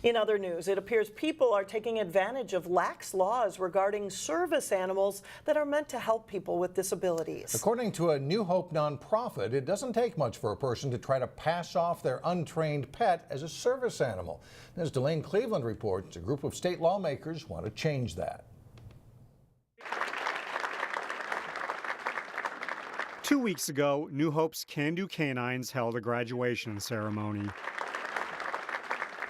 In other news, it appears people are taking advantage of lax laws regarding service animals that are meant to help people with disabilities. According to a New Hope nonprofit, it doesn't take much for a person to try to pass off their untrained pet as a service animal. As Delane Cleveland reports, a group of state lawmakers want to change that. 2 weeks ago, New Hope's Can-Do-Canines held a graduation ceremony.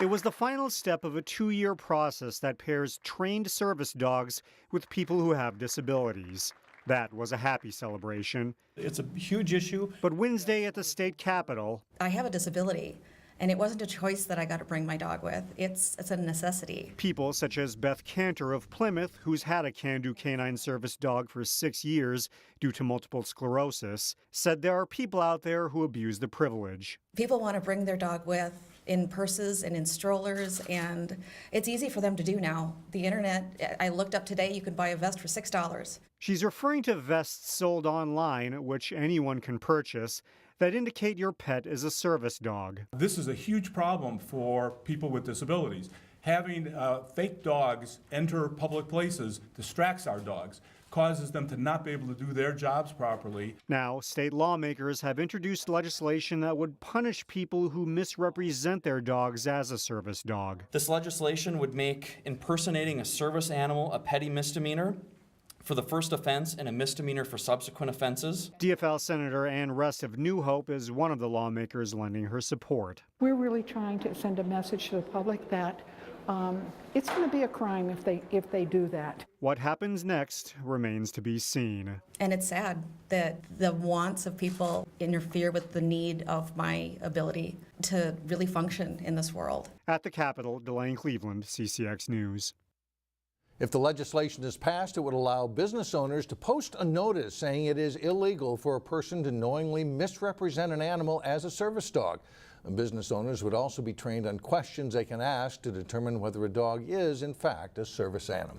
It was the final step of a 2-year process that pairs trained service dogs with people who have disabilities. That was a happy celebration. It's a huge issue. But Wednesday at the state capitol, I have a disability, and it wasn't a choice that I got to bring my dog with. It's a necessity. people such as Beth Kantor of Plymouth, who's had a Can-Do-Canine service dog for 6 years due to multiple sclerosis, said there are people out there who abuse the privilege. People want to bring their dog with in purses and in strollers, and it's easy for them to do now. The internet, I looked up today, you could buy a vest for $6. She's referring to vests sold online, which anyone can purchase, that indicate your pet is a service dog. This is a huge problem for people with disabilities. Having fake dogs enter public places distracts our dogs, causes them to not be able to do their jobs properly. Now, state lawmakers have introduced legislation that would punish people who misrepresent their dogs as a service dog. This legislation would make impersonating a service animal a petty misdemeanor for the first offense and a misdemeanor for subsequent offenses. DFL Senator Ann Rest of New Hope is one of the lawmakers lending her support. We're really trying to send a message to the public that it's going to be a crime if they do that. What happens next remains to be seen. And it's sad that the wants of people interfere with the need of my ability to really function in this world. At the Capitol, Delane Cleveland, CCX News. If the legislation is passed, it would allow business owners to post a notice saying it is illegal for a person to knowingly misrepresent an animal as a service dog. And business owners would also be trained on questions they can ask to determine whether a dog is, in fact, a service animal.